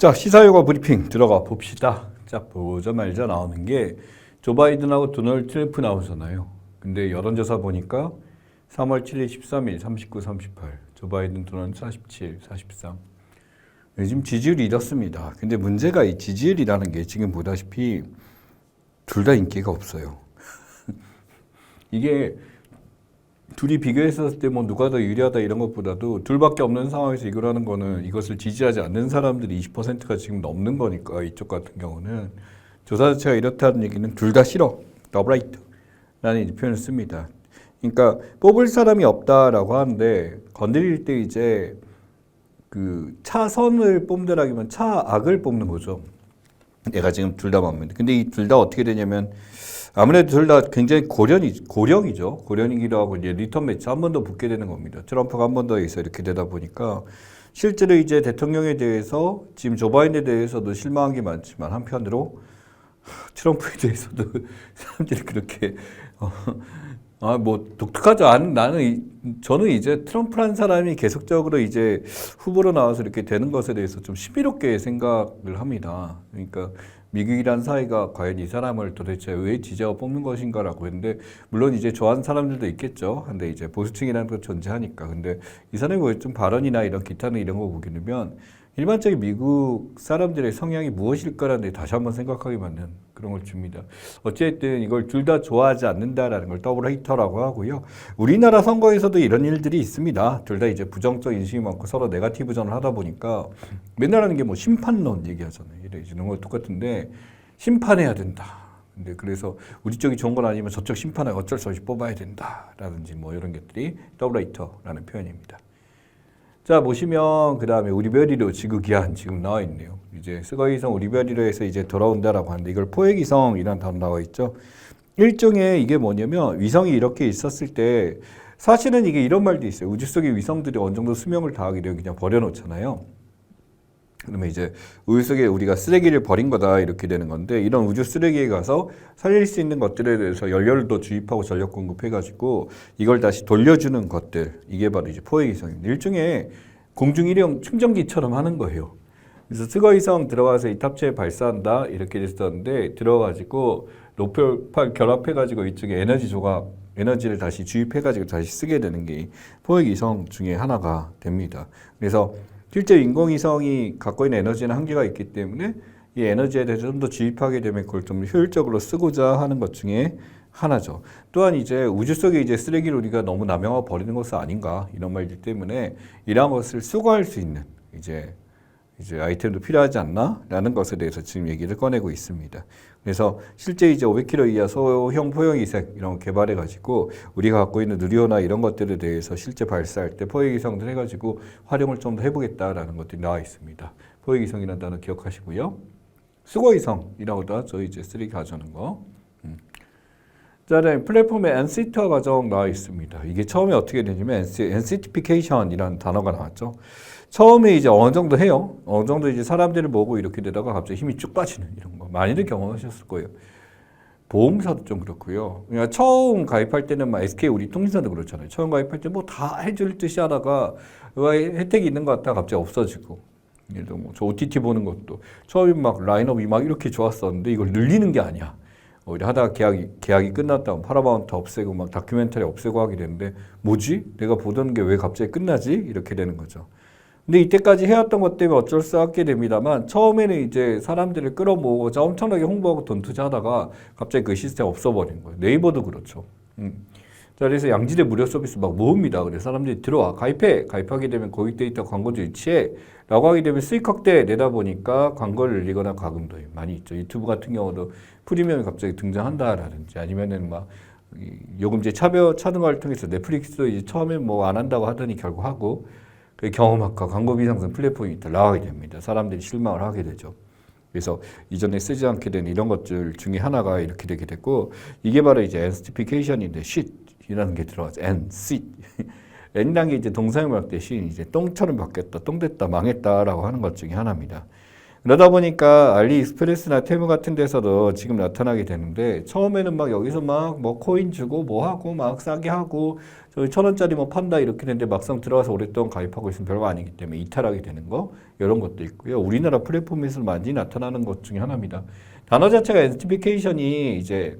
자, 시사회과 브리핑 들어가 봅시다. 자, 보자마자 나오는 게 조 바이든하고 도널드 트럼프 나오잖아요. 근데 여론조사 보니까 3월 7일, 13일, 39, 38. 조 바이든, 도널드 47, 43. 요즘 지지율이 이렇습니다. 근데 문제가 이 지지율이라는 게 지금 보다시피 둘 다 인기가 없어요. 이게 둘이 비교했을 때 뭐 누가 더 유리하다 이런 것보다도 둘밖에 없는 상황에서 이걸 하는 거는 이것을 지지하지 않는 사람들이 20%가 지금 넘는 거니까 이쪽 같은 경우는 조사 자체가 이렇다는 얘기는 둘 다 싫어. 더블라이트라는 표현을 씁니다. 그러니까 뽑을 사람이 없다라고 하는데 건드릴 때 이제 그 차선을 뽑는다라기보다는 차악을 뽑는 거죠. 내가 지금 둘 다 맞는데. 근데 이 둘 다 어떻게 되냐면 아무래도 둘 다 굉장히 고령이죠. 고령이기도 하고 이제 리턴 매치 한 번 더 붙게 되는 겁니다. 트럼프가 한 번 더 해서 이렇게 되다 보니까 실제로 이제 대통령에 대해서 지금 조 바이든에 대해서도 실망한 게 많지만 한편으로 트럼프에 대해서도 사람들이 그렇게 뭐 독특하죠. 저는 이제 트럼프라는 사람이 계속적으로 이제 후보로 나와서 이렇게 되는 것에 대해서 좀 신비롭게 생각을 합니다. 그러니까 미국이란 사회가 과연 이 사람을 도대체 왜 지지하고 뽑는 것인가라고 했는데 물론 이제 좋아하는 사람들도 있겠죠. 근데 이제 보수층이라는 것 존재하니까. 근데 이 사람이 뭐 좀 발언이나 이런 기타는 이런 거 보게 되면 일반적인 미국 사람들의 성향이 무엇일까라는 데 다시 한번 생각하게 만든 그런 걸 줍니다. 어쨌든 이걸 둘 다 좋아하지 않는다라는 걸 더블 헤이터라고 하고요. 우리나라 선거에서도 이런 일들이 있습니다. 둘 다 이제 부정적 인식이 많고 서로 네거티브전을 하다 보니까 맨날 하는 게 뭐 심판론 얘기하잖아요. 이런 거 똑같은데 심판해야 된다. 근데 그래서 우리 쪽이 좋은 건 아니면 저쪽 심판을 어쩔 수 없이 뽑아야 된다라든지 뭐 이런 것들이 더블 헤이터라는 표현입니다. 자, 보시면 그 다음에 우리 별이로 지구기한 지금 나와 있네요. 이제 스거이성 우리 별이로 해서 이제 돌아온다라고 하는데 이걸 포획위성이라는 단어 나와 있죠. 일종의 이게 뭐냐면 위성이 이렇게 있었을 때 사실은 이게 이런 말도 있어요. 우주 속의 위성들이 어느 정도 수명을 다하게 되면 그냥 버려놓잖아요. 그러면 이제 우주 속에 우리가 쓰레기를 버린 거다 이렇게 되는 건데 이런 우주 쓰레기에 가서 살릴 수 있는 것들에 대해서 연료도 주입하고 전력 공급해가지고 이걸 다시 돌려주는 것들 이게 바로 이제 포획위성입니다. 일종의 공중 일용 충전기처럼 하는 거예요. 그래서 스거위성 들어가서 이 탑재에 발사한다 이렇게 됐었는데 들어가지고 로펠 결합해가지고 이쪽에 에너지 조각 에너지를 다시 주입해가지고 다시 쓰게 되는 게 포획위성 중에 하나가 됩니다. 그래서 실제 인공위성이 갖고 있는 에너지는 한계가 있기 때문에 이 에너지에 대해서 좀 더 주입하게 되면 그걸 좀 효율적으로 쓰고자 하는 것 중에 하나죠. 또한 이제 우주 속에 이제 쓰레기를 우리가 너무 남용하고 버리는 것은 아닌가 이런 말들 때문에 이러한 것을 수거할 수 있는 이제 아이템도 필요하지 않나? 라는 것에 대해서 지금 얘기를 꺼내고 있습니다. 그래서 실제 이제 500km 이하 소형 포용이색 이런 거 개발해가지고 우리가 갖고 있는 누리호나 이런 것들에 대해서 실제 발사할 때 포획위성들 해가지고 활용을 좀 더 해보겠다라는 것들이 나와 있습니다. 포획위성이라는 단어 기억하시고요. 수거위성이라고도 하죠. 이제 쓰레기 가져오는 거. 자, 다음에 플랫폼에 엔시트화 과정 나와 있습니다. 이게 처음에 어떻게 되냐면 엔시티피케이션이라는 단어가 나왔죠. 처음에 이제 어느 정도 해요. 어느 정도 이제 사람들을 모으고 이렇게 되다가 갑자기 힘이 쭉 빠지는 이런 거 많이들 경험하셨을 거예요. 보험사도 좀 그렇고요. 그러니까 처음 가입할 때는 막 SK 우리 통신사도 그렇잖아요. 처음 가입할 때 뭐 다 해줄 듯이 하다가 혜택이 있는 것 같다가 갑자기 없어지고. 예를 들어 뭐 저 OTT 보는 것도 처음에 막 라인업이 막 이렇게 좋았었는데 이걸 늘리는 게 아니야. 오히려 하다가 계약이 끝났다면 파라마운트 없애고 막 다큐멘터리 없애고 하게 되는데 뭐지? 내가 보던 게 왜 갑자기 끝나지? 이렇게 되는 거죠. 근데 이때까지 해왔던 것 때문에 어쩔 수 없게 됩니다만 처음에는 이제 사람들을 끌어모으고자 엄청나게 홍보하고 돈 투자하다가 갑자기 그 시스템 없어버린 거예요. 네이버도 그렇죠. 자, 그래서 양질의 무료 서비스 막 모읍니다. 그래서 사람들이 들어와 가입하게 되면 고객 데이터 광고주 유치해 라고 하게 되면 수익 확대 내다 보니까 광고를 늘리거나 과금도 많이 있죠. 유튜브 같은 경우도 프리미엄이 갑자기 등장한다라든지 아니면은 막 요금제 차등화를 통해서 넷플릭스도 이제 처음에 뭐 안 한다고 하더니 결국 하고 그 경험학과 광고비 상승 플랫폼이 나가게 됩니다. 사람들이 실망을 하게 되죠. 그래서 이전에 쓰지 않게 된 이런 것들 중에 하나가 이렇게 되게 됐고 이게 바로 이제 엔시티피케이션인데 쉿이라는 게 들어가죠. N이라는 게 이제 동사용할 때 쉿 이제 똥처럼 바뀌었다, 똥됐다, 망했다라고 하는 것 중에 하나입니다. 그러다 보니까 알리익스프레스나 테무 같은 데서도 지금 나타나게 되는데 처음에는 막 여기서 막 뭐 코인 주고 뭐 하고 막 싸게 하고 저기 1,000원짜리 뭐 판다 이렇게 되는데 막상 들어가서 오랫동안 가입하고 있으면 별거 아니기 때문에 이탈하게 되는 거 이런 것도 있고요. 우리나라 플랫폼에서 많이 나타나는 것 중에 하나입니다. 단어 자체가 엔티피케이션이 이제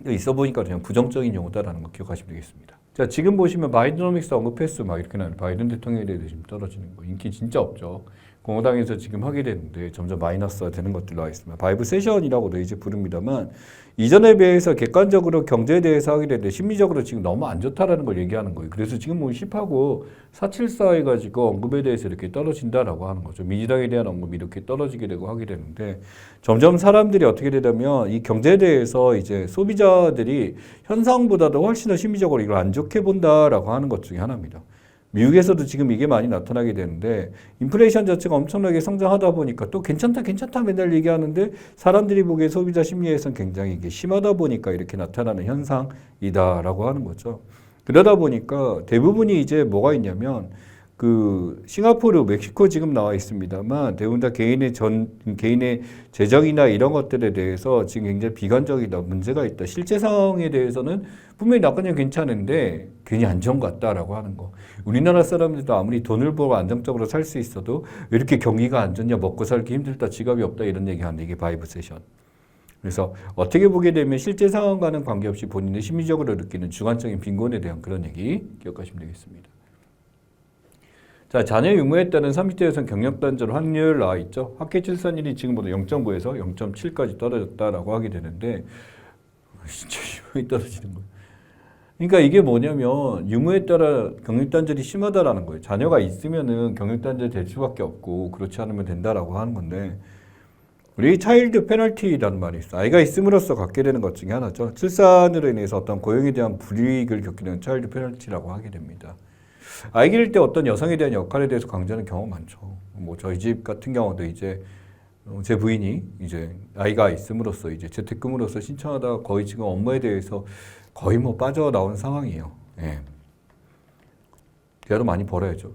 있어 보니까 그냥 부정적인 용어다라는 거 기억하시면 되겠습니다. 자, 지금 보시면 바이드노믹스 언급 횟수 막 이렇게 나와요. 바이든 대통령에 대해서 지금 떨어지는 거. 인기 진짜 없죠. 공화당에서 지금 하게 되는데 점점 마이너스가 되는 것들 나와 있습니다. 바이브 세션이라고도 이제 부릅니다만 이전에 비해서 객관적으로 경제에 대해서 하게 되는데 심리적으로 지금 너무 안 좋다라는 걸 얘기하는 거예요. 그래서 지금 뭐 10하고 474 해가지고 언급에 대해서 이렇게 떨어진다라고 하는 거죠. 민주당에 대한 언급이 이렇게 떨어지게 되고 하게 되는데 점점 사람들이 어떻게 되냐면 이 경제에 대해서 이제 소비자들이 현상보다도 훨씬 더 심리적으로 이걸 안 좋게 본다라고 하는 것 중에 하나입니다. 미국에서도 지금 이게 많이 나타나게 되는데 인플레이션 자체가 엄청나게 성장하다 보니까 또 괜찮다 괜찮다 맨날 얘기하는데 사람들이 보기에 소비자 심리에서는 굉장히 이게 심하다 보니까 이렇게 나타나는 현상이다라고 하는 거죠. 그러다 보니까 대부분이 이제 뭐가 있냐면 그 싱가포르, 멕시코 지금 나와 있습니다만 대부분 다 개인의 재정이나 이런 것들에 대해서 지금 굉장히 비관적이다, 문제가 있다. 실제 상황에 대해서는 분명히 나쁘냐 괜찮은데 괜히 안 좋은 것 같다라고 하는 거. 우리나라 사람들도 아무리 돈을 벌고 안정적으로 살 수 있어도 왜 이렇게 경기가 안 좋냐, 먹고 살기 힘들다, 지갑이 없다 이런 얘기하는데 이게 바이브 세션. 그래서 어떻게 보게 되면 실제 상황과는 관계없이 본인의 심리적으로 느끼는 주관적인 빈곤에 대한 그런 얘기 기억하시면 되겠습니다. 자, 자녀 유무에 따른 30대 여성 경력 단절 확률 나와 있죠. 학회 출산율이 지금보다 0.9에서 0.7까지 떨어졌다라고 하게 되는데 진짜 유무에 떨어지는 거예요. 그러니까 이게 뭐냐면 유무에 따라 경력 단절이 심하다라는 거예요. 자녀가 있으면은 경력 단절 될 수밖에 없고 그렇지 않으면 된다라고 하는 건데 우리 차일드 페널티라는 말이 있어. 아이가 있음으로써 갖게 되는 것 중에 하나죠. 출산으로 인해서 어떤 고용에 대한 불이익을 겪게 되는 차일드 페널티라고 하게 됩니다. 아이 기를 때 어떤 여성에 대한 역할에 대해서 강조하는 경우가 많죠. 뭐 저희 집 같은 경우도 이제 제 부인이 이제 아이가 있음으로써 이제 재택근무로서 신청하다가 거의 지금 업무에 대해서 거의 뭐 빠져나온 상황이에요. 예. 대화도 많이 벌어야죠.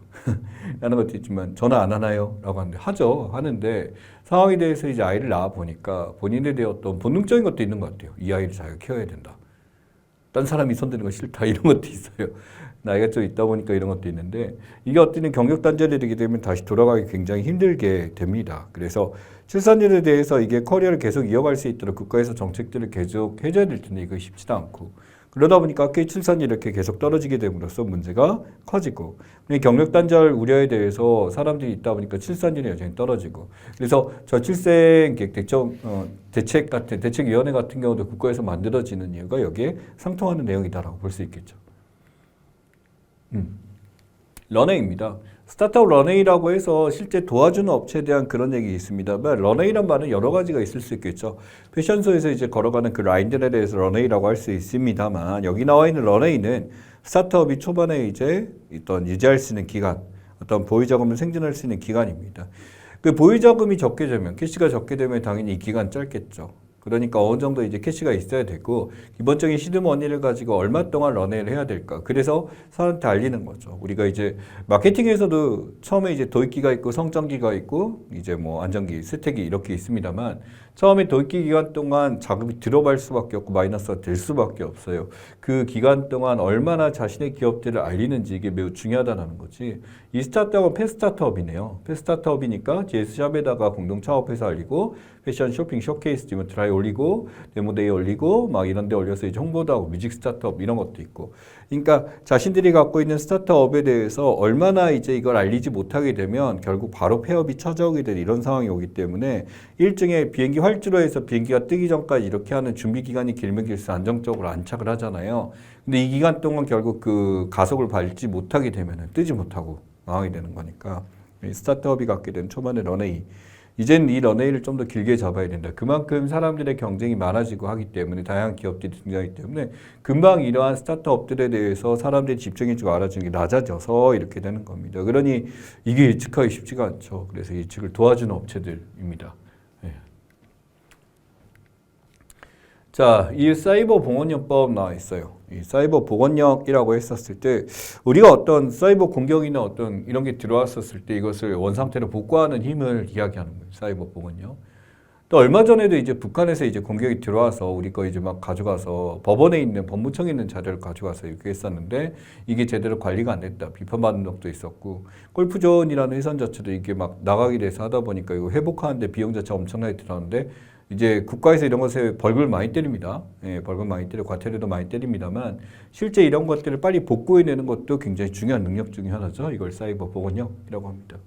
라는 것도 있지만 전화 안 하나요? 라고 하는데 하죠. 하는데 상황에 대해서 이제 아이를 낳아 보니까 본인에 대한 어떤 본능적인 것도 있는 것 같아요. 이 아이를 자기가 키워야 된다. 딴 사람이 손대는 거 싫다. 이런 것도 있어요. 나이가 좀 있다 보니까 이런 것도 있는데 이게 어떤 경력 단절이 되게 되면 다시 돌아가기 굉장히 힘들게 됩니다. 그래서 출산율에 대해서 이게 커리어를 계속 이어갈 수 있도록 국가에서 정책들을 계속 해줘야 될 텐데 이거 쉽지도 않고 그러다 보니까 학교 출산율이 이렇게 계속 떨어지게 됨으로써 문제가 커지고 경력 단절 우려에 대해서 사람들이 있다 보니까 출산율이 여전히 떨어지고 그래서 저출생 대책위원회 같은 경우도 국가에서 만들어지는 이유가 여기에 상통하는 내용이다라고 볼 수 있겠죠. 런웨이입니다. 스타트업 런웨이라고 해서 실제 도와주는 업체에 대한 그런 얘기 있습니다만 런웨이란 말은 여러 가지가 있을 수 있겠죠. 패션쇼에서 이제 걸어가는 그 라인들에 대해서 런웨이라고 할 수 있습니다만 여기 나와 있는 런웨이는 스타트업이 초반에 이제 어떤 유지할 수 있는 기간, 어떤 보유 자금을 생존할 수 있는 기간입니다. 그 보유 자금이 적게 되면 캐시가 적게 되면 당연히 이 기간 짧겠죠. 그러니까 어느 정도 이제 캐시가 있어야 되고 기본적인 시드머니를 가지고 얼마 동안 런웨이를 해야 될까. 그래서 사람한테 알리는 거죠. 우리가 이제 마케팅에서도 처음에 이제 도입기가 있고 성장기가 있고 이제 뭐 안정기, 쇠퇴기 이렇게 있습니다만 처음에 도입기 기간 동안 자금이 들어갈 수밖에 없고 마이너스가 될 수밖에 없어요. 그 기간 동안 얼마나 자신의 기업들을 알리는지 이게 매우 중요하다는 거지. 이 스타트업은 폐스타트업이네요. 폐스타트업이니까 GS샵에다가 공동 창업해서 알리고 패션 쇼핑 쇼케이스 지금 드라이 올리고 데모데이 올리고 막 이런 데 올려서 이제 홍보도 하고 뮤직 스타트업 이런 것도 있고 그러니까 자신들이 갖고 있는 스타트업에 대해서 얼마나 이제 이걸 알리지 못하게 되면 결국 바로 폐업이 찾아오게 되는 이런 상황이 오기 때문에 일종의 비행기 활주로 해서 비행기가 뜨기 전까지 이렇게 하는 준비 기간이 길면 길수록 안정적으로 안착을 하잖아요. 근데 이 기간 동안 결국 그 가속을 밟지 못하게 되면 뜨지 못하고 망하게 되는 거니까 스타트업이 갖게 된 초반의 런웨이 이제는 이 런웨이를 좀 더 길게 잡아야 된다. 그만큼 사람들의 경쟁이 많아지고 하기 때문에 다양한 기업들이 등장하기 때문에 금방 이러한 스타트업들에 대해서 사람들이 집중해주고 알아주는 게 낮아져서 이렇게 되는 겁니다. 그러니 이게 예측하기 쉽지가 않죠. 그래서 예측을 도와주는 업체들입니다. 네. 자, 이 사이버 봉헌요법 나와 있어요. 이 사이버 보건력이라고 했었을 때 우리가 어떤 사이버 공격이나 어떤 이런 게 들어왔었을 때 이것을 원상태로 복구하는 힘을 이야기하는 거예요. 사이버 보건력. 또 얼마 전에도 이제 북한에서 이제 공격이 들어와서 우리 거 이제 막 가져가서 법원에 있는 법무청에 있는 자료를 가져가서 이렇게 했었는데 이게 제대로 관리가 안 됐다 비판받는 적도 있었고 골프존이라는 회사 자체도 이게 막 나가게 돼서 하다 보니까 이거 회복하는데 비용 자체가 엄청나게 들었는데 이제 국가에서 이런 것에 벌금을 많이 때립니다. 예, 벌금 많이 때리고 과태료도 많이 때립니다만 실제 이런 것들을 빨리 복구해내는 것도 굉장히 중요한 능력 중에 하나죠. 이걸 사이버 보건력이라고 합니다.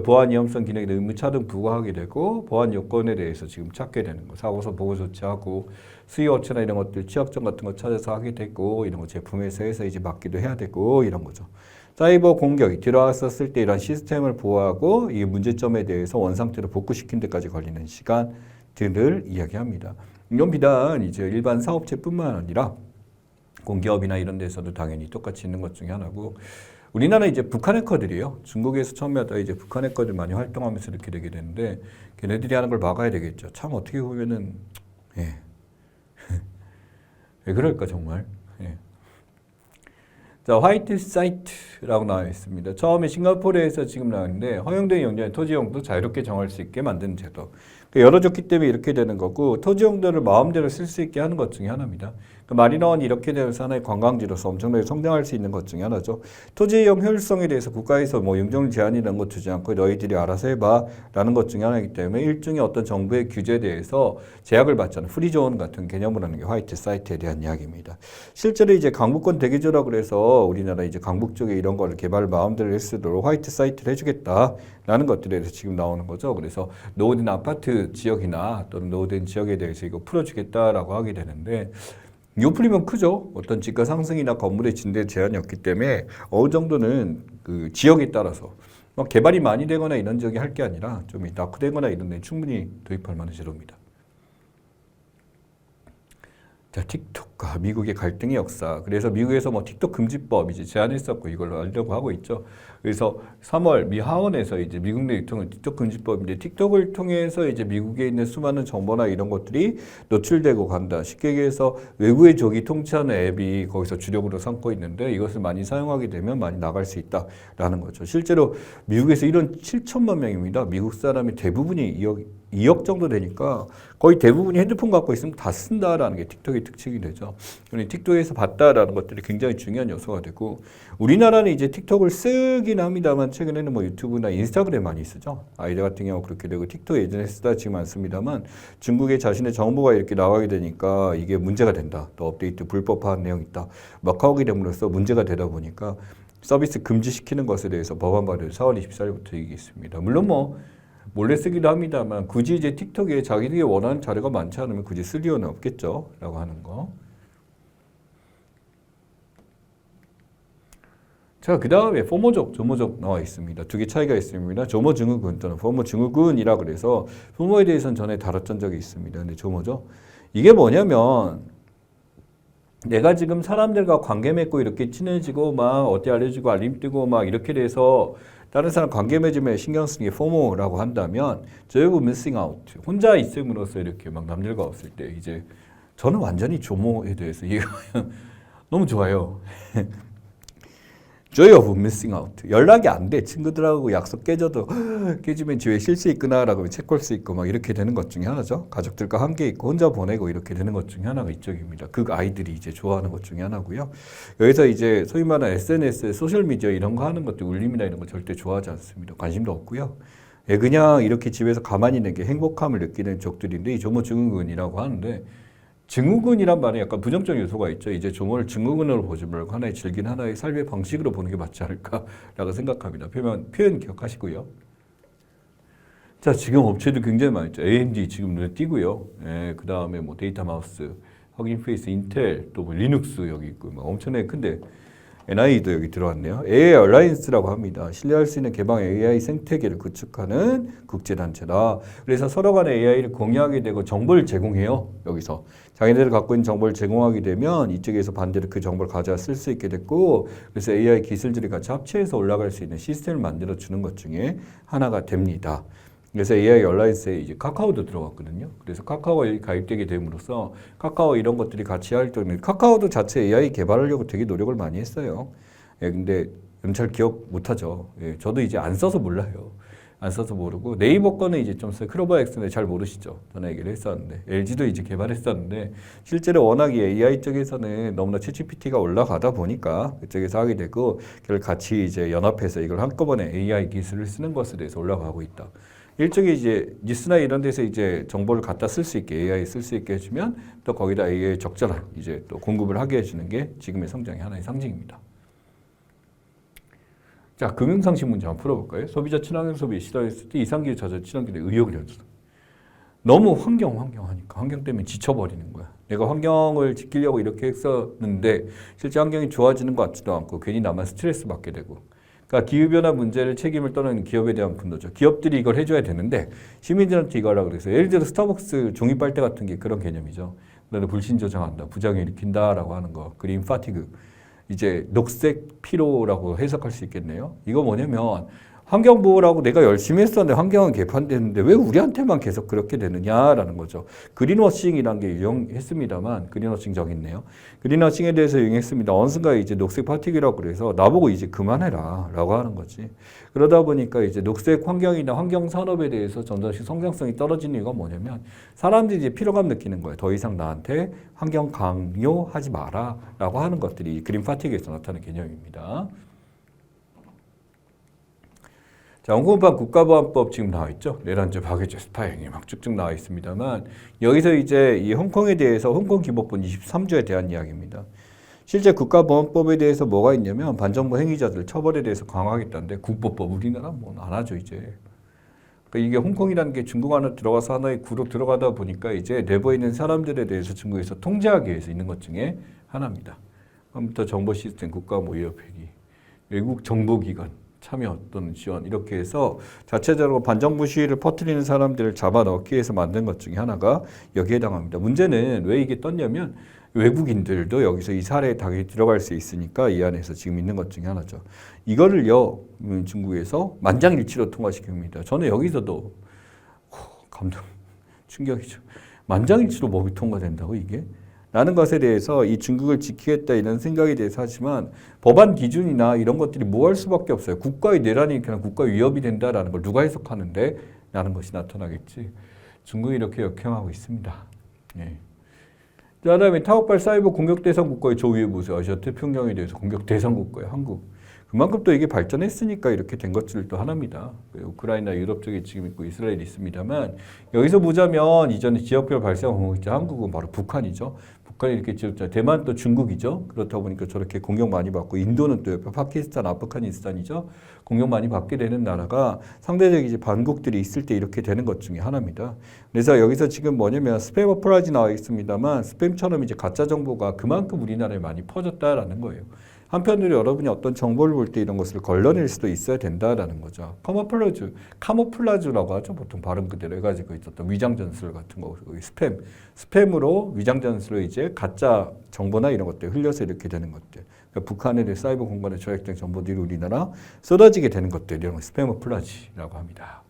보안 위험성 기능에 의무차등 부과하게 되고 보안 요건에 대해서 지금 찾게 되는 거 사고서 보고 조치하고 수요 업체나 이런 것들 취약점 같은 거 찾아서 하게 되고 이런 거 제품에서 해서 이제 맡기도 해야 되고 이런 거죠. 사이버 공격이 들어왔었을 때 이런 시스템을 보호하고 이 문제점에 대해서 원상태로 복구시킨 데까지 걸리는 시간들을 이야기합니다. 이건 비단 이제 일반 사업체뿐만 아니라 공기업이나 이런 데서도 당연히 똑같이 있는 것 중에 하나고 우리나라 이제 북한 해커들이요. 중국에서 처음에 하다가 이제 북한 해커들 많이 활동하면서 이렇게 되게 되는데 걔네들이 하는 걸 막아야 되겠죠. 참 어떻게 보면은 예. 왜 그럴까 정말. 예. 자, 화이트 사이트라고 나와 있습니다. 처음에 싱가포르에서 지금 나왔는데 허용된 용도의 토지용도 자유롭게 정할 수 있게 만드는 제도. 열어줬기 때문에 이렇게 되는 거고 토지용도를 마음대로 쓸 수 있게 하는 것 중에 하나입니다. 마리나원이 이렇게 되면서 하나의 관광지로서 엄청나게 성장할 수 있는 것 중에 하나죠. 토지 이용 효율성에 대해서 국가에서 뭐 용적률 제한 이런 거 두지 않고 너희들이 알아서 해봐 라는 것 중에 하나이기 때문에 일종의 어떤 정부의 규제에 대해서 제약을 받지 않은 프리존 같은 개념을 하는 게 화이트 사이트에 대한 이야기입니다. 실제로 이제 강북권 대기조라고 그래서 우리나라 이제 강북 쪽에 이런 거를 개발을 마음대로 할 수 있도록 화이트 사이트를 해주겠다 라는 것들에 대해서 지금 나오는 거죠. 그래서 노후된 아파트 지역이나 또는 노후된 지역에 대해서 이거 풀어주겠다라고 하게 되는데 이거 풀리면 크죠. 어떤 집가 상승이나 건물의 진대 제한이 없기 때문에 어느 정도는 그 지역에 따라서 막 개발이 많이 되거나 이런 지역이 할 게 아니라 좀 낙후되거나 이런 데 충분히 도입할 만한 제도입니다. 자, 틱톡과 미국의 갈등의 역사. 그래서 미국에서 뭐 틱톡 금지법 이제 제안했었고 이걸로 하려고 하고 있죠. 그래서 3월 미 하원에서 이제 미국 내 유통은 틱톡 금지법인데 틱톡을 통해서 이제 미국에 있는 수많은 정보나 이런 것들이 노출되고 간다. 쉽게 얘기해서 외부의 적이 통치하는 앱이 거기서 주력으로 삼고 있는데 이것을 많이 사용하게 되면 많이 나갈 수 있다라는 거죠. 실제로 미국에서 이런 7천만 명입니다. 미국 사람이 대부분이 2억 정도 되니까 거의 대부분이 핸드폰 갖고 있으면 다 쓴다라는 게 틱톡의 특징이 되죠. 틱톡에서 봤다라는 것들이 굉장히 중요한 요소가 되고 우리나라는 이제 틱톡을 쓰긴 합니다만 최근에는 뭐 유튜브나 인스타그램 많이 쓰죠. 아이들 같은 경우 그렇게 되고 틱톡 예전에 쓰다 지금 안 씁니다만 중국에 자신의 정보가 이렇게 나가게 되니까 이게 문제가 된다. 또 업데이트 불법화한 내용이 있다. 막 하게 됨으로써 문제가 되다 보니까 서비스 금지시키는 것에 대해서 법안 발의 4월 24일부터 이게 있습니다. 물론 뭐 몰래 쓰기도 합니다만 굳이 이제 틱톡에 자기들이 원하는 자료가 많지 않으면 굳이 쓸 이유는 없겠죠 라고 하는 거. 자, 그 다음에 포모족, 조모족 나와 있습니다. 두 개 차이가 있습니다. 조모 증후군 또는 포모 증후군이라 그래서 포모에 대해서는 전에 다뤘던 적이 있습니다. 근데 조모죠. 이게 뭐냐면 내가 지금 사람들과 관계 맺고 이렇게 친해지고 막 어디 알려주고 알림 뜨고 막 이렇게 돼서 다른 사람 관계 맺음에 신경 쓰는 게 포모라고 한다면 저희고 missing out 혼자 있음으로써 이렇게 막 남들과 없을 때 이제 저는 완전히 조모에 대해서 이해가 너무 좋아요. joy of missing out 연락이 안 돼. 친구들하고 약속 깨져도 깨지면 집에 쉴 수 있구나라고 체크할 수 있고 막 이렇게 되는 것 중에 하나죠. 가족들과 함께 있고 혼자 보내고 이렇게 되는 것 중에 하나가 이쪽입니다. 그 아이들이 이제 좋아하는 것 중에 하나고요. 여기서 이제 소위 말하는 SNS, 소셜미디어 이런 거 하는 것도 울림이나 이런 거 절대 좋아하지 않습니다. 관심도 없고요. 예, 그냥 이렇게 집에서 가만히 있는 게 행복함을 느끼는 족들인데 이 조모 증후군이라고 하는데 증후군이란 말에 약간 부정적 요소가 있죠. 이제 조모를 증후군으로 보지 말고 하나의 즐긴 하나의 삶의 방식으로 보는 게 맞지 않을까라고 생각합니다. 표현 기억하시고요. 자, 지금 업체도 굉장히 많이 있죠. AMD 지금 눈에 띄고요. 예, 그 다음에 뭐 데이터 마우스, 허긴페이스, 인텔, 또 뭐 리눅스 여기 있고 막 엄청나게 큰데 NI도 여기 들어왔네요. AI 얼라이언스라고 합니다. 신뢰할 수 있는 개방 AI 생태계를 구축하는 국제단체다. 그래서 서로 간에 AI를 공유하게 되고 정보를 제공해요. 여기서. 자기네들 갖고 있는 정보를 제공하게 되면 이쪽에서 반대로 그 정보를 가져와 쓸 수 있게 됐고 그래서 AI 기술들이 같이 합체해서 올라갈 수 있는 시스템을 만들어주는 것 중에 하나가 됩니다. 그래서 AI 얼라이언스에 이제 카카오도 들어갔거든요. 그래서 카카오에 가입되게 됨으로써 카카오 이런 것들이 같이 활동을, 카카오도 자체 AI 개발하려고 되게 노력을 많이 했어요. 예, 근데 잘 기억 못하죠. 예, 저도 이제 안 써서 몰라요. 안 써서 모르고 네이버 거는 이제 좀 써요. 크로바 X는 잘 모르시죠. 전에 얘기를 했었는데 LG도 이제 개발했었는데 실제로 워낙 AI 쪽에서는 너무나 챗GPT가 올라가다 보니까 그쪽에서 하게 되고 그걸 같이 이제 연합해서 이걸 한꺼번에 AI 기술을 쓰는 것에 대해서 올라가고 있다. 일종의 이제 뉴스나 이런 데서 이제 정보를 갖다 쓸 수 있게 AI 쓸 수 있게 해주면 또 거기다 AI 적절한 이제 또 공급을 하게 해주는 게 지금의 성장의 하나의 상징입니다. 자, 금융상식 문제 한번 풀어볼까요? 소비자 친환경 소비에 시달렸을 때 이상기후 자재 친환경에 의욕을 열었어. 너무 환경하니까 환경 때문에 지쳐버리는 거야. 내가 환경을 지키려고 이렇게 했었는데 실제 환경이 좋아지는 것 같지도 않고 괜히 나만 스트레스 받게 되고. 그러니까 기후변화 문제를 책임을 떠나는 기업에 대한 분노죠. 기업들이 이걸 해줘야 되는데 시민들한테 이거 하라고 그래서 예를 들어 스타벅스 종이 빨대 같은 게 그런 개념이죠. 나는 불신 조장한다, 부작용 일으킨다라고 하는 거, 그린 파티그. 이제 녹색 피로라고 해석할 수 있겠네요. 이거 뭐냐면 환경보호라고 내가 열심히 했었는데 환경은 개판됐는데 왜 우리한테만 계속 그렇게 되느냐라는 거죠. 그린워싱이라는 게 유행했습니다만 그린워싱 저기 있네요. 그린워싱에 대해서 유행했습니다. 어느 순간 이제 녹색 파티기라고 그래서 나보고 이제 그만해라 라고 하는 거지. 그러다 보니까 이제 녹색 환경이나 환경 산업에 대해서 점점씩 성장성이 떨어지는 이유가 뭐냐면 사람들이 이제 피로감 느끼는 거예요. 더 이상 나한테 환경 강요하지 마라 라고 하는 것들이 그린 파티기에서 나타나는 개념입니다. 자, 홍콩판 국가보안법 지금 나와 있죠. 내란죄, 박해죄, 스파이행위 막 쭉쭉 나와 있습니다만 여기서 이제 이 홍콩에 대해서 홍콩 기본법 23조에 대한 이야기입니다. 실제 국가보안법에 대해서 뭐가 있냐면 반정부 행위자들 처벌에 대해서 강화하겠다는데 국보법 우리나라 뭐 안 하죠 이제. 그러니까 이게 홍콩이라는 게 중국 안에 들어가서 하나의 구로 들어가다 보니까 이제 내부에 있는 사람들에 대해서 중국에서 통제하기 위해서 있는 것 중에 하나입니다. 컴퓨터 정보 시스템 국가 모의업 회기, 외국 정보기관 참여 또는 지원 이렇게 해서 자체적으로 반정부 시위를 퍼뜨리는 사람들을 잡아넣기 위해서 만든 것 중에 하나가 여기에 해당합니다. 문제는 왜 이게 떴냐면 외국인들도 여기서 이 사례에 당연히 들어갈 수 있으니까 이 안에서 지금 있는 것 중에 하나죠. 이거를요 중국에서 만장일치로 통과시킵니다. 저는 여기서도 감동, 충격이죠. 만장일치로 법이 통과된다고 이게? 라는 것에 대해서 이 중국을 지키겠다 이런 생각에 대해서 하지만 법안 기준이나 이런 것들이 뭐 할 수밖에 없어요. 국가의 내란이 그냥 국가 위협이 된다라는 걸 누가 해석하는데? 라는 것이 나타나겠지. 중국이 이렇게 역행하고 있습니다. 예. 그 다음에 타국발 사이버 공격 대상 국가의 조위에 보세요. 아시아 태평양에 대해서 공격 대상 국가의 한국. 그만큼 또 이게 발전했으니까 이렇게 된 것들 또 하나입니다. 우크라이나 유럽 쪽에 지금 있고 이스라엘이 있습니다만 여기서 보자면 이전에 지역별 발생 공격자 한국은 바로 북한이죠. 북한이 이렇게 지었잖아요. 대만 또 중국이죠. 그렇다 보니까 저렇게 공격 많이 받고 인도는 또 옆에 파키스탄, 아프가니스탄이죠. 공격 많이 받게 되는 나라가 상대적인 이제 반국들이 있을 때 이렇게 되는 것 중에 하나입니다. 그래서 여기서 지금 뭐냐면 스팸 어플라지 나와 있습니다만 스팸처럼 이제 가짜 정보가 그만큼 우리나라에 많이 퍼졌다라는 거예요. 한편으로 여러분이 어떤 정보를 볼 때 이런 것을 걸러낼 수도 있어야 된다라는 거죠. 카모플라주라고 하죠. 보통 발음 그대로 해가지고 있었던 위장 전술 같은 거, 스팸으로 위장 전술로 이제 가짜 정보나 이런 것들 흘려서 이렇게 되는 것들. 그러니까 북한에 대해 사이버 공간에 조작된 정보들이 우리나라 쏟아지게 되는 것들, 이런 걸 스팸어플라지라고 합니다.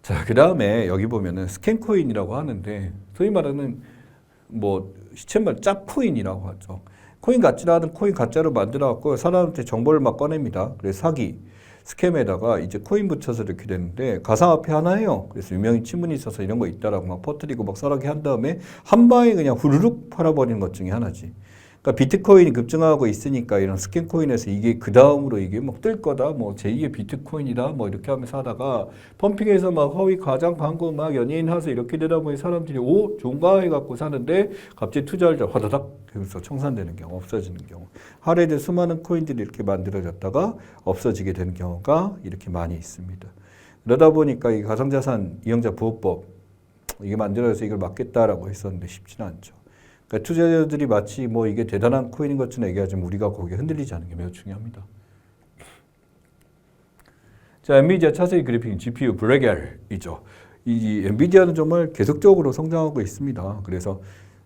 자, 그 다음에 여기 보면은 스캔코인이라고 하는데 소위 말하는 뭐 시쳇말 짭코인이라고 하죠. 코인 같지도 않은 코인 가짜로 만들어갖고 사람한테 정보를 막 꺼냅니다. 그래서 사기, 스캠에다가 이제 코인 붙여서 이렇게 되는데 가상화폐 하나예요. 그래서 유명인 친분이 있어서 이런 거 있다라고 막 퍼뜨리고 막 썰하게 한 다음에 한 방에 그냥 후루룩 팔아버리는 것 중에 하나지. 그러니까 비트코인이 급증하고 있으니까 이런 스캔코인에서 이게 그 다음으로 이게 막 뜰 거다, 뭐 제2의 비트코인이다, 뭐 이렇게 하면서 하다가 펌핑해서 막 허위 과장 광고 막 연예인 하서 이렇게 되다 보니 사람들이 오 좋은가 해갖고 사는데 갑자기 투자할 때 화다닥 해서 청산되는 경우, 없어지는 경우, 하루에도 수많은 코인들이 이렇게 만들어졌다가 없어지게 되는 경우가 이렇게 많이 있습니다. 그러다 보니까 이 가상자산 이용자 보호법 이게 만들어져서 이걸 막겠다라고 했었는데 쉽지는 않죠. 그러니까 투자자들이 마치 뭐 이게 대단한 코인인 것처럼 얘기하지만 우리가 거기에 흔들리지 않는 게 매우 중요합니다. 자, 엔비디아 차세대 그래픽 GPU 블랙엘이죠. 이 엔비디아는 정말 계속적으로 성장하고 있습니다. 그래서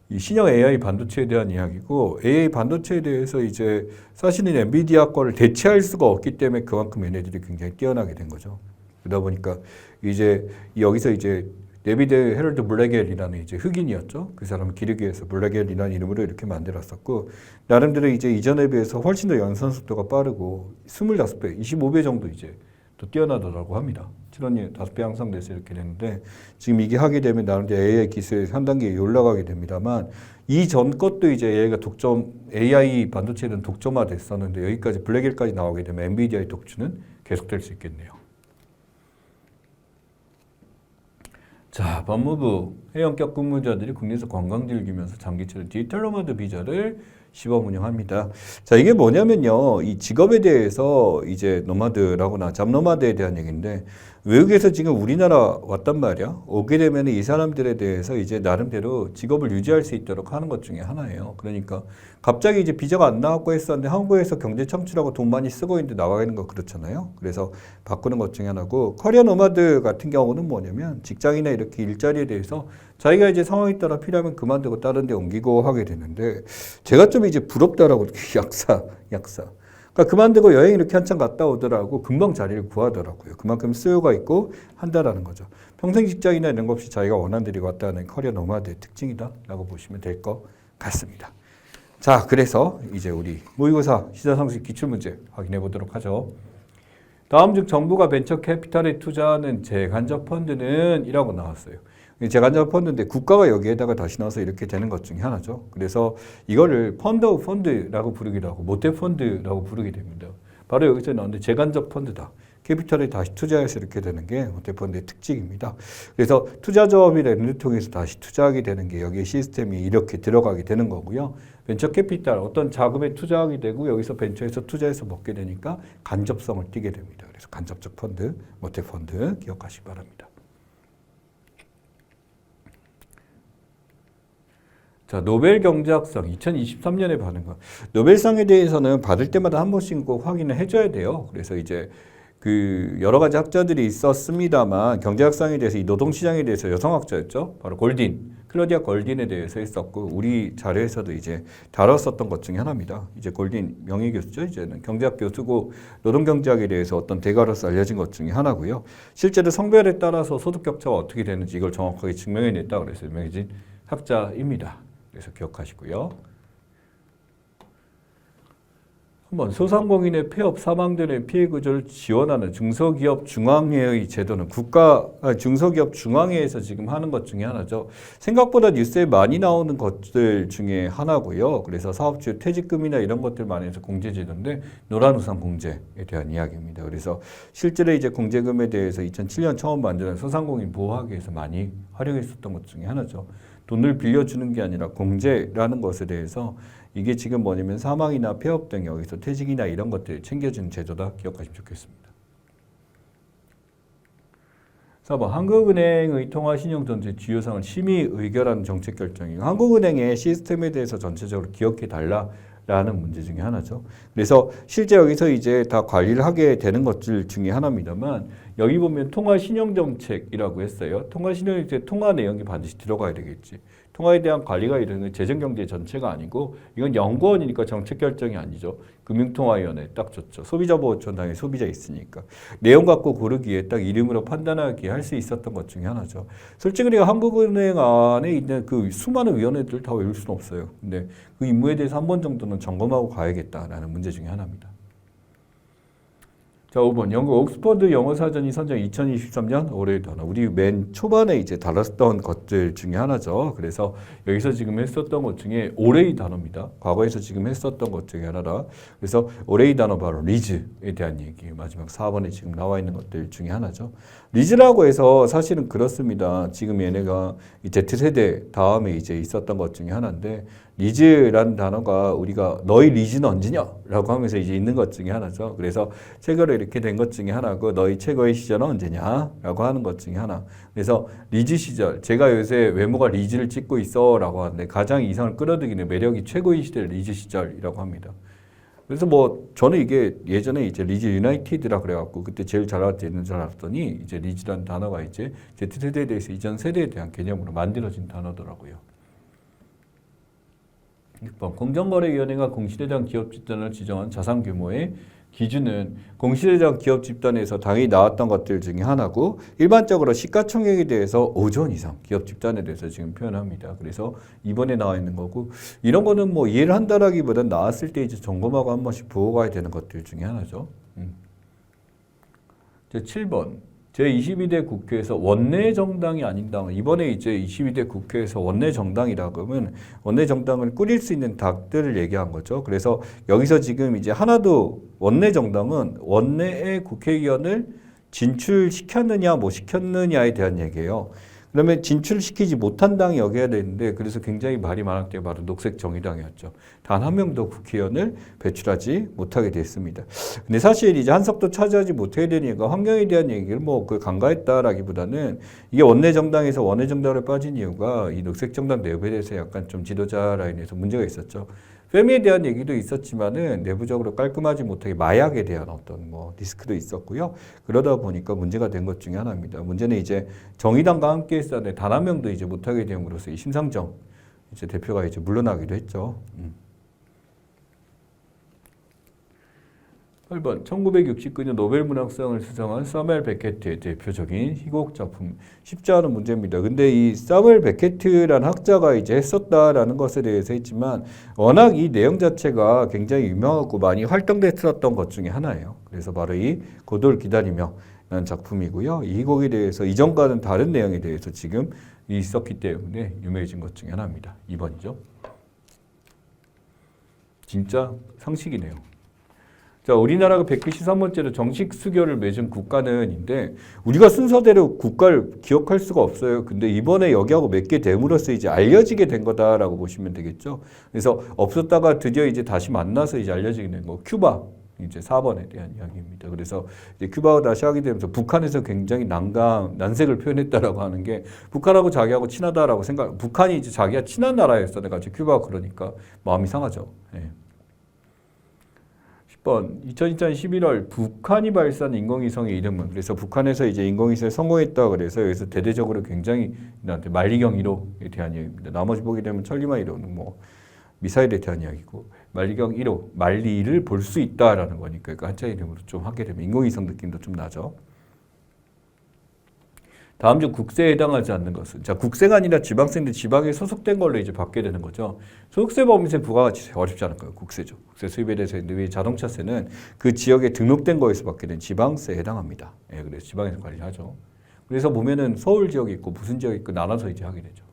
이 신형 AI 반도체에 대한 이야기고 AI 반도체에 대해서 이제 사실은 엔비디아 거를 대체할 수가 없기 때문에 그만큼 얘네들이 굉장히 뛰어나게 된 거죠. 그러다 보니까 이제 여기서 이제 데비드 헤럴드 블랙엘이라는 이제 흑인이었죠. 그 사람을 기르기 위해서 블랙엘이라는 이름으로 이렇게 만들었었고, 나름대로 이제 이전에 비해서 훨씬 더 연산 속도가 빠르고 25배, 25배 정도 이제 또 뛰어나더라고 합니다. 출원율 5배 향상돼서 이렇게 되는데, 지금 이게 하게 되면 나름대로 AI 기술이 한 단계 올라가게 됩니다만, 이전 것도 이제 AI가 AI 반도체는 독점화됐었는데, 여기까지 블랙엘까지 나오게 되면 엔비디아의 독주는 계속될 수 있겠네요. 자, 법무부 해외원격 근무자들이 국내에서 관광 즐기면서 장기철 디지털 노마드 비자를 시범 운영합니다. 자, 이게 뭐냐면요. 이 직업에 대해서 이제 노마드라거나 잡노마드에 대한 얘기인데, 외국에서 지금 우리나라 왔단 말이야. 오게 되면 이 사람들에 대해서 이제 나름대로 직업을 유지할 수 있도록 하는 것 중에 하나예요. 그러니까 갑자기 이제 비자가 안 나왔고 했었는데 한국에서 경제 창출하고 돈 많이 쓰고 있는데 나가는 거 그렇잖아요. 그래서 바꾸는 것 중에 하나고, 커리어 노마드 같은 경우는 뭐냐면 직장이나 이렇게 일자리에 대해서 자기가 이제 상황에 따라 필요하면 그만두고 다른 데 옮기고 하게 되는데, 제가 좀 이제 부럽다라고 약사. 그러니까 그만두고 여행 이렇게 한참 갔다 오더라고 금방 자리를 구하더라고요. 그만큼 수요가 있고 한다라는 거죠. 평생 직장이나 이런 것 없이 자기가 원하는 데로 갔다 하는 커리어 노마드의 특징이다라고 보시면 될 것 같습니다. 자, 그래서 이제 우리 모의고사 시사상식 기출문제 확인해 보도록 하죠. 다음 중 정부가 벤처 캐피탈에 투자하는 재간접 펀드는 이라고 나왔어요. 재간접 펀드인데 국가가 여기에다가 다시 넣어서 이렇게 되는 것 중에 하나죠. 그래서 이거를 펀드 오브 펀드라고 부르기도 하고 모태 펀드라고 부르게 됩니다. 바로 여기서 나오는데 재간접 펀드다. 캐피탈에 다시 투자해서 이렇게 되는 게 모태 펀드의 특징입니다. 그래서 투자조합이나 이런 데 통해서 다시 투자하게 되는 게 여기에 시스템이 이렇게 들어가게 되는 거고요. 벤처 캐피탈 어떤 자금에 투자하게 되고 여기서 벤처에서 투자해서 먹게 되니까 간접성을 띠게 됩니다. 그래서 간접적 펀드, 모태 펀드 기억하시기 바랍니다. 자, 노벨 경제학상 2023년에 받은 거. 노벨상에 대해서는 받을 때마다 한 번씩 꼭 확인을 해줘야 돼요. 그래서 이제 그 여러 가지 학자들이 있었습니다만 경제학상에 대해서 이 노동시장에 대해서 여성학자였죠. 바로 골딘, 클로디아 골딘에 대해서 했었고 우리 자료에서도 이제 다뤘었던 것 중에 하나입니다. 이제 골딘 명예교수죠. 이제는 경제학 교수고 노동경제학에 대해서 어떤 대가로서 알려진 것 중에 하나고요. 실제로 성별에 따라서 소득 격차가 어떻게 되는지 이걸 정확하게 증명해냈다 그래서 유명해진 학자입니다. 그래서 기억하시고요. 한번 소상공인의 폐업 사망들의 피해 구조를 지원하는 중소기업 중앙회의 제도는 중소기업 중앙회에서 지금 하는 것 중에 하나죠. 생각보다 뉴스에 많이 나오는 것들 중에 하나고요. 그래서 사업주 퇴직금이나 이런 것들 많이 해서 공제제도인데 노란우산 공제에 대한 이야기입니다. 그래서 실제로 이제 공제금에 대해서 2007년 처음 만드는 소상공인 보호하기 위해서 많이 활용했었던 것 중에 하나죠. 돈을 빌려주는 게 아니라 공제라는 것에 대해서 이게 지금 뭐냐면 사망이나 폐업 등 여기서 퇴직이나 이런 것들 챙겨주는 제도다 기억하시면 좋겠습니다. 4번 한국은행의 통화신용전체 주요사항을 심의 의결하는 정책 결정이고 한국은행의 시스템에 대해서 전체적으로 기억해달라라는 문제 중에 하나죠. 그래서 실제 여기서 이제 다 관리를 하게 되는 것들 중에 하나입니다만 여기 보면 통화신용정책이라고 했어요. 통화신용정책 통화 내용이 반드시 들어가야 되겠지. 통화에 대한 관리가 이르는 재정경제 전체가 아니고 이건 연구원이니까 정책 결정이 아니죠. 금융통화위원회 딱 좋죠. 소비자보호처당에 소비자 있으니까. 내용 갖고 고르기에 딱 이름으로 판단하게 할 수 있었던 것 중에 하나죠. 솔직히 우리가 한국은행 안에 있는 그 수많은 위원회들 다 외울 수는 없어요. 근데 그 임무에 대해서 한 번 정도는 점검하고 가야겠다라는 문제 중에 하나입니다. 자, 5번 영국 옥스퍼드 영어사전이 선정 2023년 올해의 단어. 우리 맨 초반에 이제 다뤘던 것들 중에 하나죠. 그래서 여기서 지금 했었던 것 중에 올해의 단어입니다. 과거에서 지금 했었던 것 중에 하나라. 그래서 올해의 단어 바로 리즈에 대한 얘기. 마지막 4번에 지금 나와 있는 것들 중에 하나죠. 리즈라고 해서 사실은 그렇습니다. 지금 얘네가 Z세대 다음에 이제 있었던 것 중에 하나인데 리즈라는 단어가 우리가 너희 리즈는 언제냐? 라고 하면서 이제 있는 것 중에 하나죠. 그래서 최고로 이렇게 된 것 중에 하나고 너희 최고의 시절은 언제냐? 라고 하는 것 중에 하나. 그래서 리즈 시절, 제가 요새 외모가 리즈를 찍고 있어 라고 하는데 가장 이성을 끌어들이는 매력이 최고의 시절 리즈 시절이라고 합니다. 그래서 뭐 저는 이게 예전에 이제 리즈 유나이티드라 그래갖고 그때 제일 잘 알았는 줄 알았더니 이제 리즈라는 단어가 이제 Z세대에 대해서 이전 세대에 대한 개념으로 만들어진 단어더라고요. 6번 공정거래위원회가 공시대장 기업 집단을 지정한 자산 규모의 기준은 공시대장 기업 집단에서 당연히 나왔던 것들 중에 하나고 일반적으로 시가총액에 대해서 5조 원 이상 기업 집단에 대해서 지금 표현합니다. 그래서 이번에 나와 있는 거고 이런 거는 뭐 이해를 한다라기보다는 나왔을 때 이제 점검하고 한 번씩 보고가야 되는 것들 중에 하나죠. 7번 제22대 국회에서 원내 정당이 아닌 당은 이번에 이제 22대 국회에서 원내 정당이라고 하면 원내 정당을 꾸릴 수 있는 당들을 얘기한 거죠. 그래서 여기서 지금 이제 하나도 원내 정당은 원내의 국회의원을 진출시켰느냐 못 시켰느냐에 대한 얘기예요. 그러면 진출시키지 못한 당이 여겨야 되는데 그래서 굉장히 말이 많았대요. 바로 녹색정의당이었죠. 단 한 명도 국회의원을 배출하지 못하게 됐습니다. 근데 사실 이제 한석도 차지하지 못하게 되니까 환경에 대한 얘기를 뭐 그 간과했다라기보다는 이게 원내 정당에서 원내 정당으로 빠진 이유가 이 녹색정당 내부에 대해서 약간 좀 지도자 라인에서 문제가 있었죠. 페미에 대한 얘기도 있었지만은 내부적으로 깔끔하지 못하게 마약에 대한 어떤 뭐 리스크도 있었고요. 그러다 보니까 문제가 된 것 중에 하나입니다. 문제는 이제 정의당과 함께 했었는데 단 한 명도 이제 못하게 됨으로써 이 심상정 이제 대표가 이제 물러나기도 했죠. 8번 1969년 노벨문학상을 수상한 사무엘 베케트의 대표적인 희곡 작품 쉽지 않은 문제입니다. 근데 이 사무엘 베케트라는 학자가 이제 했었다라는 것에 대해서 했지만 워낙 이 내용 자체가 굉장히 유명하고 많이 활동됐었던 것 중에 하나예요. 그래서 바로 이 고도를 기다리며 라는 작품이고요. 이 희곡에 대해서 이전과는 다른 내용에 대해서 지금 있었기 때문에 유명해진 것 중에 하나입니다. 2번이죠. 진짜 상식이네요. 자, 우리나라가 193번째로 정식 수교를 맺은 국가는인데 우리가 순서대로 국가를 기억할 수가 없어요. 근데 이번에 여기하고 맺게 됨으로써 이제 알려지게 된 거다라고 보시면 되겠죠. 그래서 없었다가 드디어 이제 다시 만나서 이제 알려지게 된 거. 큐바 이제 4번에 대한 이야기입니다. 그래서 이제 큐바가 다시 하게 되면서 북한에서 굉장히 난색을 표현했다라고 하는 게 북한하고 자기하고 친하다라고 북한이 이제 자기가 친한 나라였어. 내가 지금 큐바가 그러니까 마음이 상하죠. 예. 10번 2002년 11월 북한이 발사한 인공위성의 이름은 그래서 북한에서 이제 인공위성에 성공했다 그래서 여기서 대대적으로 굉장히 만리경 1호에 대한 이야기입니다. 나머지 보게 되면 천리마 1호는 뭐 미사일에 대한 이야기고 만리경 1호 만리를 볼 수 있다라는 거니까 그 한자 이름으로 좀 하게 되면 인공위성 느낌도 좀 나죠. 다음 중 국세에 해당하지 않는 것은 자 국세가 아니라 지방세인데 지방에 소속된 걸로 이제 받게 되는 거죠. 소득세 법인세 부가가치세 어렵지 않을까요? 국세죠. 국세 수입에 대해서 했는데 자동차세는 그 지역에 등록된 거에서 받게 된 지방세에 해당합니다. 예, 그래서 지방에서 관리하죠. 그래서 보면은 서울 지역이 있고 무슨 지역이 있고 나눠서 이제 하게 되죠.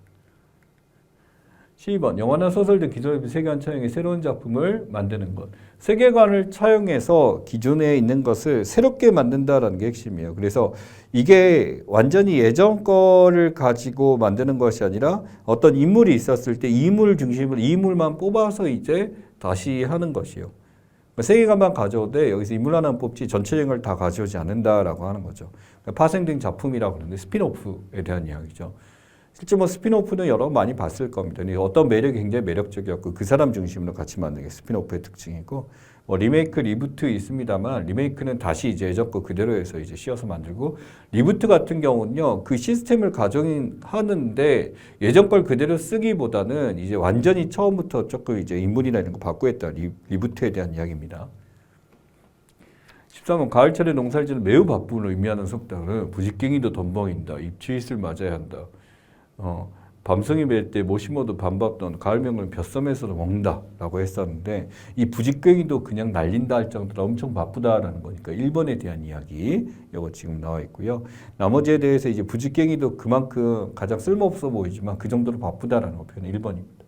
12번 영화나 소설 등 기존의 세계관 차용의 새로운 작품을 만드는 것. 세계관을 차용해서 기존에 있는 것을 새롭게 만든다라는 게 핵심이에요. 그래서 이게 완전히 예전 거를 가지고 만드는 것이 아니라 어떤 인물이 있었을 때 인물 중심으로 이 인물만 뽑아서 이제 다시 하는 것이에요. 세계관만 가져오되 여기서 인물 하나만 뽑지 전체적인 걸 다 가져오지 않는다라고 하는 거죠. 파생된 작품이라고 하는데 스핀오프에 대한 이야기죠. 실제 뭐 스핀오프는 여러 번 많이 봤을 겁니다. 어떤 매력이 굉장히 매력적이었고 그 사람 중심으로 같이 만드는 게 스핀오프의 특징이고 뭐 리메이크, 리부트 있습니다만 리메이크는 다시 이제 예전 거 그대로 해서 이제 씌워서 만들고 리부트 같은 경우는요 그 시스템을 가정하는데 예전 걸 그대로 쓰기보다는 이제 완전히 처음부터 조금 이제 인물이나 이런 거 바꾸겠다 리부트에 대한 이야기입니다. 13번 가을철에 농사를 지는 매우 바쁨을 의미하는 속담은 부직갱이도 덤벙인다. 입추잇을 맞아야 한다. 밤송이 멜 때 못 심어도 반밥던 가을명을 벼섬에서도 먹는다라고 했었는데 이 부직갱이도 그냥 날린다 할 정도로 엄청 바쁘다라는 거니까 1번에 대한 이야기 이거 지금 나와 있고요. 나머지에 대해서 이제 부직갱이도 그만큼 가장 쓸모없어 보이지만 그 정도로 바쁘다라는 거 표현 1번입니다.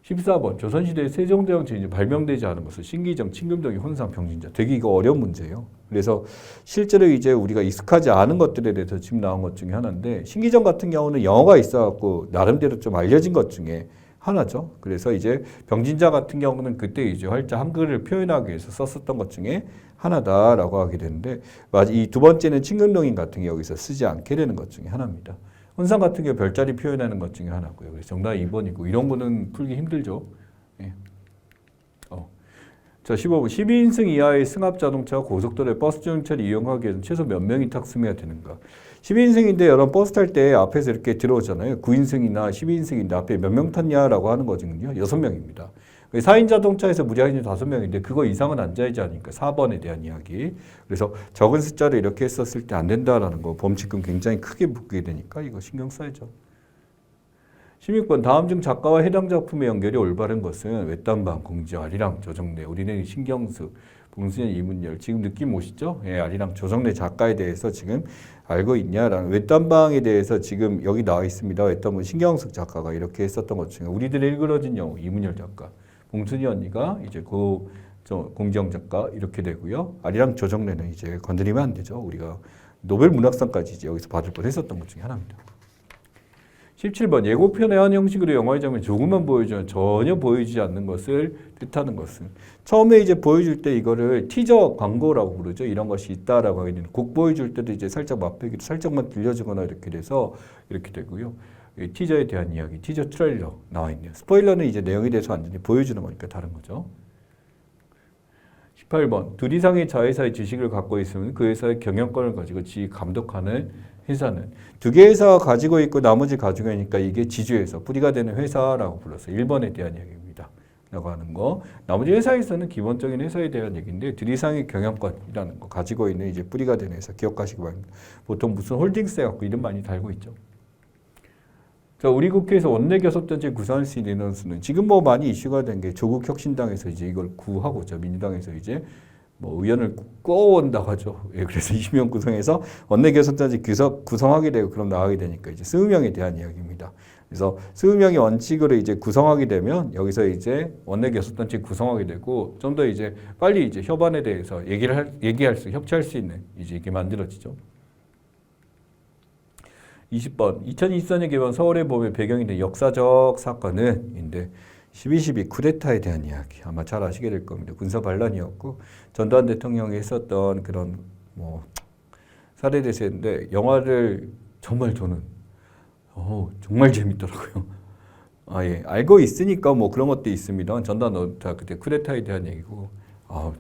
14번 조선시대에 세종대왕 제인이 발명되지 않은 것은 신기정, 침금덕이 혼상, 병진자. 되게 이거 어려운 문제예요. 그래서 실제로 이제 우리가 익숙하지 않은 것들에 대해서 지금 나온 것 중에 하나인데 신기정 같은 경우는 영어가 있어갖고 나름대로 좀 알려진 것 중에 하나죠. 그래서 이제 병진자 같은 경우는 그때 이제 활자 한글을 표현하기 위해서 썼었던 것 중에 하나다라고 하게 되는데 이 두 번째는 침금동인 같은 게 여기서 쓰지 않게 되는 것 중에 하나입니다. 혼상 같은 경우 별자리 표현하는 것 중에 하나고요. 그래서 정답 2번이고 이런 거는 풀기 힘들죠. 예. 자, 15번. 12인승 이하의 승합 자동차와 고속도로의 버스 자동차를 이용하기 위해서는 최소 몇 명이 탑승해야 되는가? 12인승인데 여러분 버스 탈 때 앞에서 이렇게 들어오잖아요. 9인승이나 12인승인데 앞에 몇 명 탔냐라고 하는 거거든요. 6명입니다. 4인 자동차에서 무리하게 5명인데 그거 이상은 앉아야지 않으니까 4번에 대한 이야기. 그래서 적은 숫자를 이렇게 했었을 때 안 된다라는 거. 범칙금 굉장히 크게 묶게 되니까 이거 신경 써야죠. 16번. 다음 중 작가와 해당 작품의 연결이 올바른 것은 외딴방, 공지, 아리랑, 조정래, 우리는 신경수, 봉순현, 이문열. 지금 느낌 오시죠? 예, 아리랑, 조정래 작가에 대해서 지금 알고 있냐라는 외딴방에 대해서 지금 여기 나와 있습니다. 외딴방 신경숙 작가가 이렇게 했었던 것 중에 우리들의 일그러진 영웅 이문열 작가, 봉순이 언니가 이제 공지영 작가 이렇게 되고요. 아리랑, 조정래는 이제 건드리면 안 되죠. 우리가 노벨 문학상까지 이제 여기서 받을 뻔했었던 것 중에 하나입니다. 17번. 예고편의 한 형식으로 영화의 장면 조금만 보여주면 전혀 보여주지 않는 것을 뜻하는 것은 처음에 이제 보여줄 때 이거를 티저 광고라고 부르죠. 이런 것이 있다라고 하게 되는 곡 보여줄 때도 이제 살짝 맛보기로 살짝만 들려주거나 이렇게 돼서 이렇게 되고요. 티저에 대한 이야기, 티저 트레일러 나와 있네요. 스포일러는 이제 내용에 대해서 완전히 보여주는 거니까 다른 거죠. 18번. 둘 이상의 자회사의 지식을 갖고 있으면 그 회사의 경영권을 가지고 감독하는 회사는 두 개 회사가 가지고 있고 나머지 가지고 있으니까 이게 지주회사, 뿌리가 되는 회사라고 불렀어요. 1번에 대한 얘기입니다. 라고 하는 거. 나머지 회사에서는 기본적인 회사에 대한 얘기인데 둘 이상의 경영권이라는 거 가지고 있는 이제 뿌리가 되는 회사 기억하시기 바랍니다. 보통 무슨 홀딩스 갖고 이름 많이 달고 있죠. 자, 우리 국회에서 원내 교섭단체 구성할 수 있는 인원수는 지금 뭐 많이 이슈가 된 게 조국 혁신당에서 이제 이걸 구하고자 민주당에서 이제 뭐 의원을 꼬온다고 하죠. 예, 그래서 20명 구성해서 원내교섭단체 구성하게 되고 그럼 나가게 되니까 이제 20명에 대한 이야기입니다. 그래서 20명이 원칙으로 이제 구성하게 되면 여기서 이제 원내교섭단체 구성하게 되고 좀 더 이제 빨리 이제 협안에 대해서 협치할 수 있는 이제 이게 만들어지죠. 20번. 2024년 개원 서울의 봄의 배경이 된 역사적 사건은인데 12.12 쿠데타에 대한 이야기 아마 잘 아시게 될 겁니다. 군사 반란이었고 전두환 대통령이 했었던 그런 뭐 사례 대세인데 영화를 정말 저는 정말 재밌더라고요. 아, 예. 알고 있으니까 뭐 그런 것도 있습니다. 전두환 그때 쿠데타에 대한 얘기고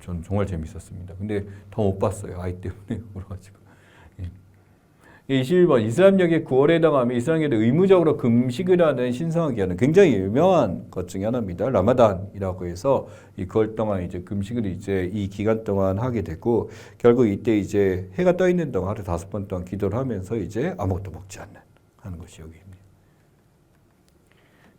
전 정말 재밌었습니다. 근데 더 못 봤어요. 아이 때문에 울어가지고. 21번. 이슬람력의 9월에 해당하며 이슬람계는 의무적으로 금식을 하는 신성하게 하는 굉장히 유명한 것 중에 하나입니다. 라마단이라고 해서 이 9월 동안 이제 금식을 이제 이 기간 동안 하게 되고 결국 이때 이제 해가 떠 있는 동안 하루 5번 동안 기도를 하면서 이제 아무것도 먹지 않는 하는 것이 여기입니다.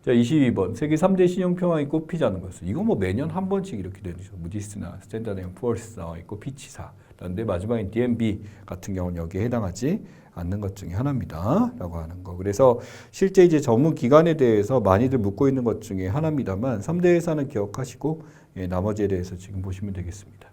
자, 22번. 세계 3대 신용평화에 꼽히지 않은 것은 이거 뭐 매년 한 번씩 이렇게 되죠. 무디스나 스탠다드 앤 푸어스 나와 있고 피치사. 그런데 마지막인 DNB 같은 경우는 여기에 해당하지 않는 것 중에 하나입니다. 라고 하는 거. 그래서 실제 이제 전문 기관에 대해서 많이들 묻고 있는 것 중에 하나입니다만 3대 회사는 기억하시고 나머지에 대해서 지금 보시면 되겠습니다.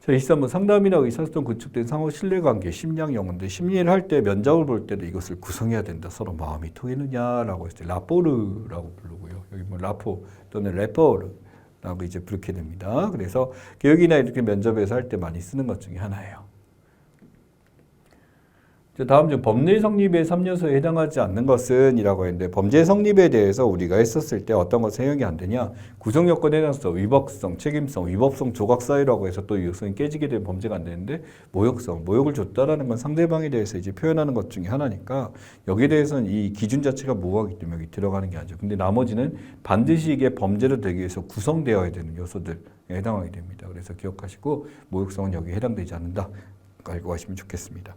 자, 23번. 상담이나 의사소통 구축된 상호 신뢰관계, 심리학 용어인데 심리를 할 때 면접을 볼 때도 이것을 구성해야 된다. 서로 마음이 통했느냐라고 했을 때 라포르라고 부르고요. 여기 뭐 라포 또는 레포르라고 이제 부르게 됩니다. 그래서 교육이나 이렇게 면접에서 할 때 많이 쓰는 것 중에 하나예요. 다음 중 법률 성립의 3요소에 해당하지 않는 것은 이라고 했는데 범죄 성립에 대해서 우리가 했었을 때 어떤 것은 해당이 안 되냐 구성 요건에 해당성, 위법성, 책임성, 위법성, 조각 사유라고 해서 또 이 요소는 깨지게 되면 범죄가 안 되는데 모욕성, 모욕을 줬다라는 건 상대방에 대해서 이제 표현하는 것 중에 하나니까 여기에 대해서는 이 기준 자체가 모호하기 때문에 여기 들어가는 게 아니죠. 근데 나머지는 반드시 이게 범죄로 되기 위해서 구성되어야 되는 요소들에 해당하게 됩니다. 그래서 기억하시고 모욕성은 여기에 해당되지 않는다. 알고 가시면 좋겠습니다.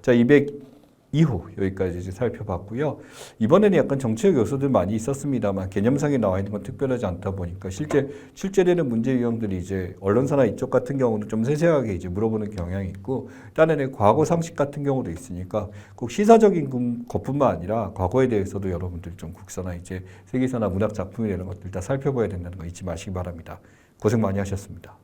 자, 202호 여기까지 이제 살펴봤고요. 이번에는 약간 정치적 요소들 많이 있었습니다만 개념상에 나와 있는 건 특별하지 않다 보니까 실제 출제되는 문제 유형들이 이제 언론사나 이쪽 같은 경우는 좀 세세하게 이제 물어보는 경향이 있고 딴에는 과거 상식 같은 경우도 있으니까 꼭 시사적인 것뿐만 아니라 과거에 대해서도 여러분들 좀 국사나 이제 세계사나 문학 작품이라는 것들 다 살펴봐야 된다는 거 잊지 마시기 바랍니다. 고생 많이 하셨습니다.